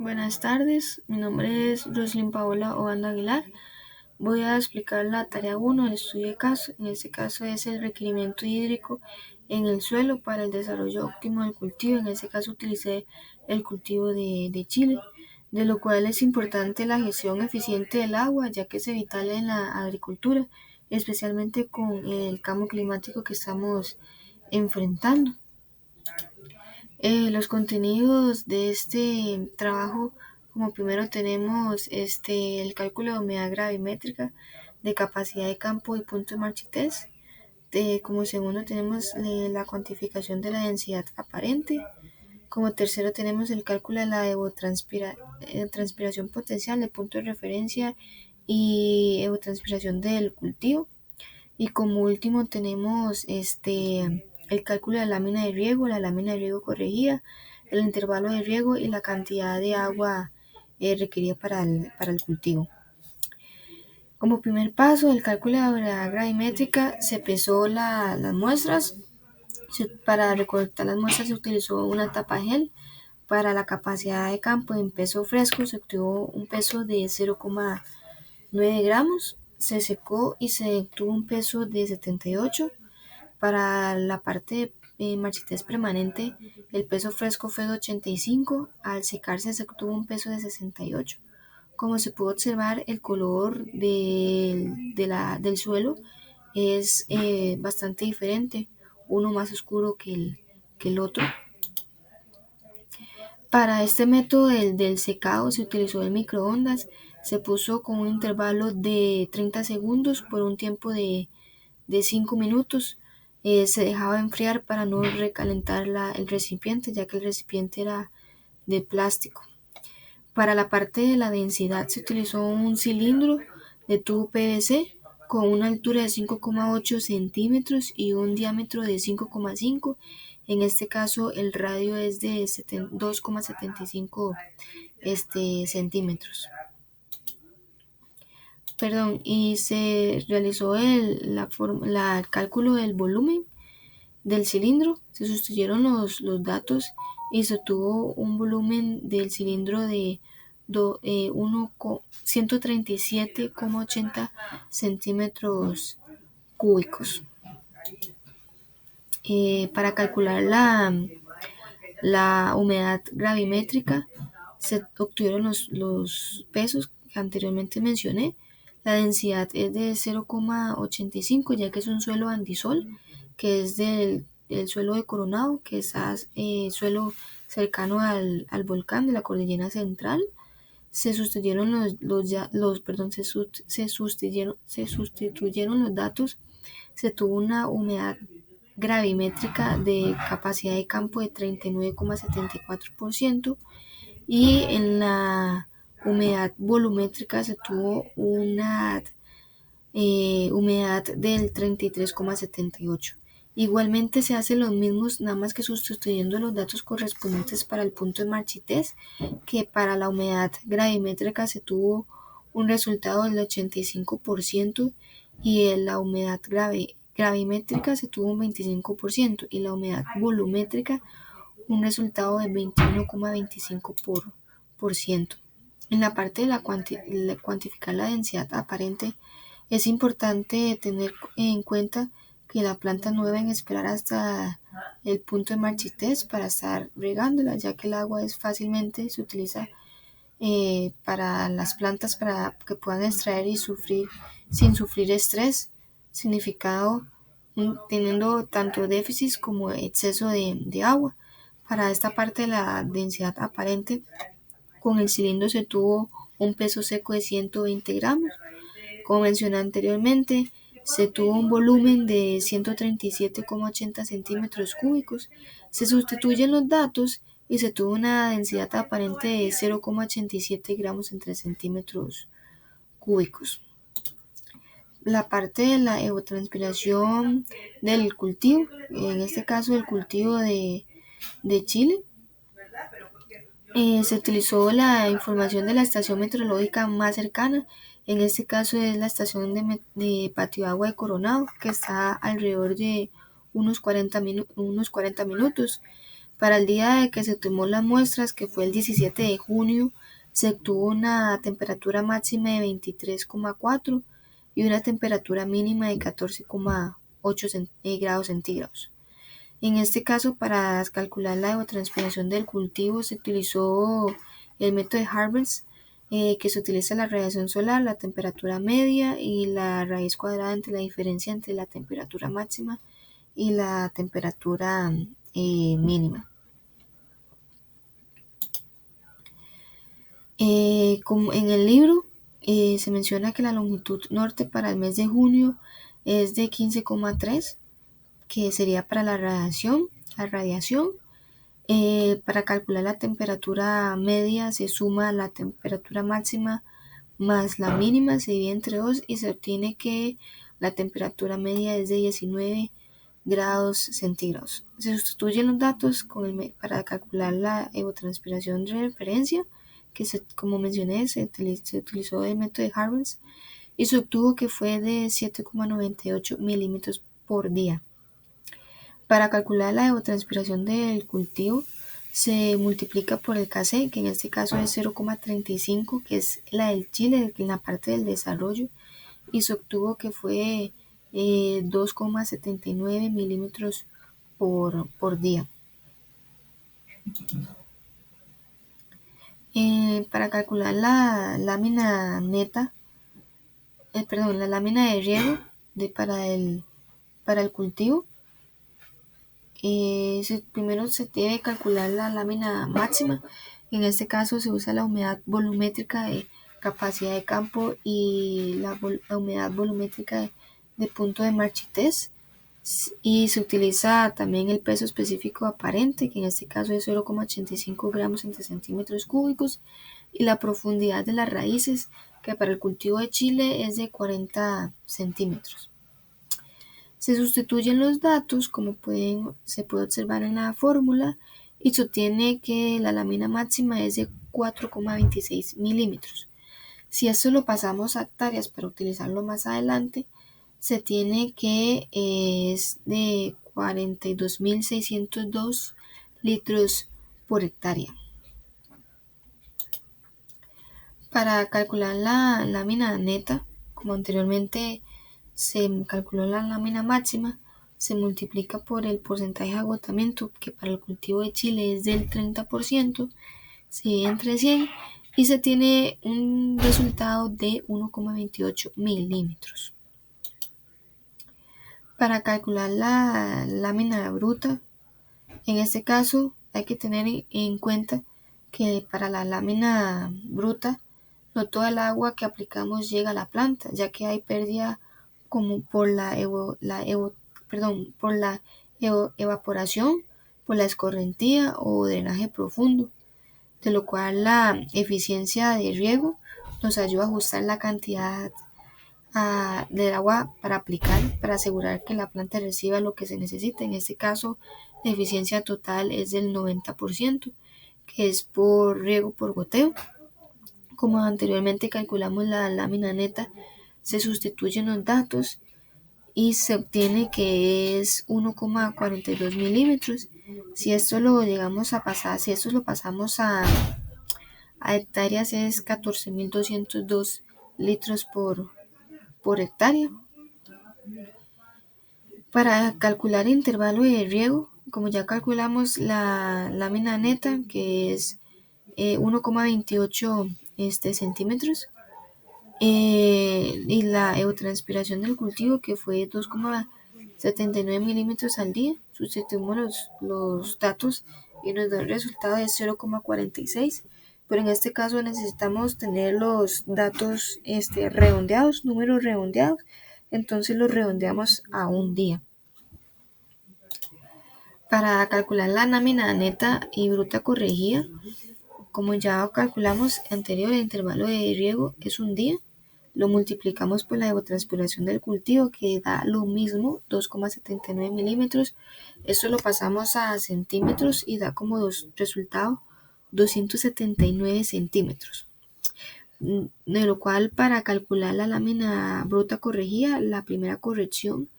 Buenas tardes, mi nombre es Roslyn Paola Obando Aguilar. Voy a explicar la tarea 1 del estudio de caso. En este caso es el requerimiento hídrico en el suelo para el desarrollo óptimo del cultivo. En este caso utilicé el cultivo de chile, de lo cual es importante la gestión eficiente del agua, ya que es vital en la agricultura, especialmente con el cambio climático que estamos enfrentando. Los contenidos de este trabajo, como primero tenemos el cálculo de humedad gravimétrica, de capacidad de campo y punto de Marchitez. Como segundo tenemos la cuantificación de la densidad aparente. Como tercero tenemos el cálculo de la evotranspiración potencial de punto de referencia y evotranspiración del cultivo. Y como último tenemos el cálculo de la lámina de riego, la lámina de riego corregida, el intervalo de riego y la cantidad de agua requerida para el cultivo. Como primer paso del cálculo de la gravimétrica se pesó las muestras. Para recolectar las muestras se utilizó una tapa gel. Para la capacidad de campo en peso fresco se obtuvo un peso de 0,9 gramos. Se secó y se obtuvo un peso de 78. Para la parte de marchitez permanente, el peso fresco fue de 85, al secarse se obtuvo un peso de 68. Como se pudo observar, el color del suelo es bastante diferente, uno más oscuro que el otro. Para este método del secado se utilizó el microondas, se puso con un intervalo de 30 segundos por un tiempo de 5 minutos. Se dejaba enfriar para no recalentar el recipiente, ya que el recipiente era de plástico. Para la parte de la densidad se utilizó un cilindro de tubo PVC con una altura de 5,8 centímetros y un diámetro de 5,5. En este caso el radio es de 2,75 centímetros. Y se realizó el cálculo del volumen del cilindro, se sustituyeron los datos y se obtuvo un volumen del cilindro de 137,80 centímetros cúbicos. Para calcular la humedad gravimétrica se obtuvieron los pesos que anteriormente mencioné. La densidad es de 0,85, ya que es un suelo andisol, que es del suelo de Coronado, que es suelo cercano al volcán de la cordillera central. Se sustituyeron se sustituyeron los datos. Se tuvo una humedad gravimétrica de capacidad de campo de 39,74%, y en la humedad volumétrica se tuvo una humedad del 33,78%. Igualmente se hacen los mismos, nada más que sustituyendo los datos correspondientes para el punto de Marchitez, que para la humedad gravimétrica se tuvo un resultado del 85%, y en la humedad gravimétrica se tuvo un 25%, y la humedad volumétrica un resultado de 21,25%. En la parte de cuantificar la densidad aparente, es importante tener en cuenta que la planta no deben esperar hasta el punto de marchitez para estar regándola, ya que el agua se utiliza para las plantas para que puedan extraer y sufrir sin sufrir estrés, significado teniendo tanto déficit como exceso de agua. Para esta parte de la densidad aparente, con el cilindro se tuvo un peso seco de 120 gramos. Como mencioné anteriormente, se tuvo un volumen de 137,80 centímetros cúbicos. Se sustituyen los datos y se tuvo una densidad aparente de 0,87 gramos entre centímetros cúbicos. La parte de la evotranspiración del cultivo, en este caso el cultivo de chile, se utilizó la información de la estación meteorológica más cercana. En este caso es la estación de Patio Agua de Coronado, que está alrededor de unos 40 minutos. Para el día de que se tomó las muestras, que fue el 17 de junio, se obtuvo una temperatura máxima de 23,4 y una temperatura mínima de 14,8 grados centígrados. En este caso, para calcular la evapotranspiración del cultivo, se utilizó el método de Harvest, que se utiliza la radiación solar, la temperatura media y la raíz cuadrada entre la diferencia entre la temperatura máxima y la temperatura mínima. Como en el libro se menciona que la longitud norte para el mes de junio es de 15,3, que sería para la radiación. Para calcular la temperatura media se suma la temperatura máxima más la mínima, se divide entre 2 y se obtiene que la temperatura media es de 19 grados centígrados. Se sustituyen los datos para calcular la evapotranspiración de referencia, que como mencioné se utilizó el método de Harvest y se obtuvo que fue de 7,98 milímetros por día. Para calcular la evapotranspiración del cultivo se multiplica por el Kc, que en este caso es 0,35, que es la del Chile, en la parte del desarrollo, y se obtuvo que fue 2,79 milímetros por día. Para calcular la lámina neta, la lámina de riego para el cultivo, primero se debe calcular la lámina máxima. En este caso se usa la humedad volumétrica de capacidad de campo y la humedad volumétrica de punto de marchitez. Y se utiliza también el peso específico aparente, que en este caso es 0,85 gramos entre centímetros cúbicos, y la profundidad de las raíces, que para el cultivo de chile es de 40 centímetros. Se sustituyen los datos, como se puede observar en la fórmula, y se obtiene que la lámina máxima es de 4,26 milímetros. Si esto lo pasamos a hectáreas para utilizarlo más adelante, se tiene que es de 42.602 litros por hectárea. Para calcular la lámina neta, como anteriormente se calculó la lámina máxima, se multiplica por el porcentaje de agotamiento, que para el cultivo de chile es del 30%, se divide entre 100 y se tiene un resultado de 1,28 milímetros. Para calcular la lámina bruta, en este caso hay que tener en cuenta que para la lámina bruta no toda el agua que aplicamos llega a la planta, ya que hay pérdida como por la evaporación, por la escorrentía o drenaje profundo, de lo cual la eficiencia de riego nos ayuda a ajustar la cantidad del agua para aplicar, para asegurar que la planta reciba lo que se necesita. En este caso, la eficiencia total es del 90%, que es por riego por goteo. Como anteriormente calculamos la lámina neta, se sustituyen los datos y se obtiene que es 1,42 milímetros. Si esto lo pasamos a hectáreas, es 14.202 litros por hectárea. Para calcular el intervalo de riego, como ya calculamos la lámina neta, que es 1,28 centímetros, y la evapotranspiración del cultivo, que fue 2,79 milímetros al día, sustituimos los datos y nos da el resultado de 0,46, pero en este caso necesitamos tener los datos redondeados, números redondeados, entonces los redondeamos a un día. Para calcular la lámina neta y bruta corregida, como ya calculamos anterior, el intervalo de riego es un día. Lo multiplicamos por la evapotranspiración del cultivo, que da lo mismo, 2,79 milímetros. Esto lo pasamos a centímetros y da como resultado 279 centímetros. De lo cual, para calcular la lámina bruta corregida, la primera corrección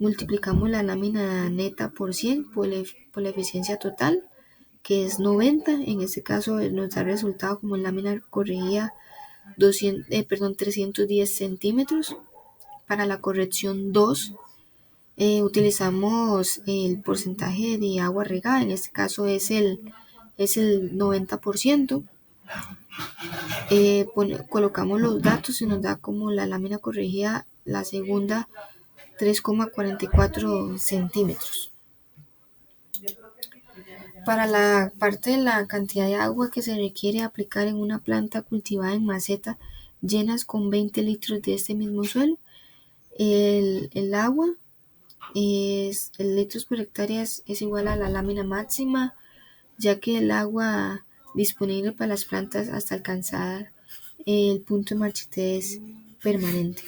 multiplicamos la lámina neta por 100 por la eficiencia total, que es 90. En este caso nos da resultado como lámina corregida 310 centímetros. Para la corrección 2, utilizamos el porcentaje de agua regada, en este caso es el 90%. Colocamos los datos y nos da como la lámina corregida, la segunda, 3,44 centímetros. Para la parte de la cantidad de agua que se requiere aplicar en una planta cultivada en maceta llenas con 20 litros de este mismo suelo, el agua el litros por hectárea es igual a la lámina máxima, ya que el agua disponible para las plantas hasta alcanzar el punto de marchitez permanente.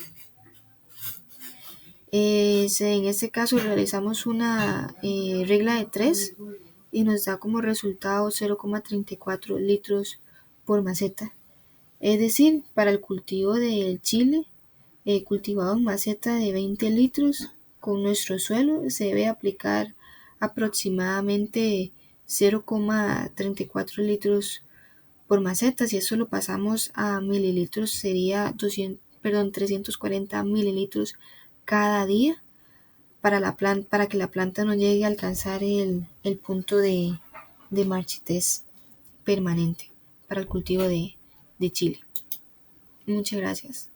En este caso realizamos una regla de 3 y nos da como resultado 0,34 litros por maceta. Es decir, para el cultivo del chile cultivado en maceta de 20 litros con nuestro suelo se debe aplicar aproximadamente 0,34 litros por maceta. Si eso lo pasamos a mililitros sería 340 mililitros cada día para que la planta no llegue a alcanzar el punto de marchitez permanente para el cultivo de chile. Muchas gracias.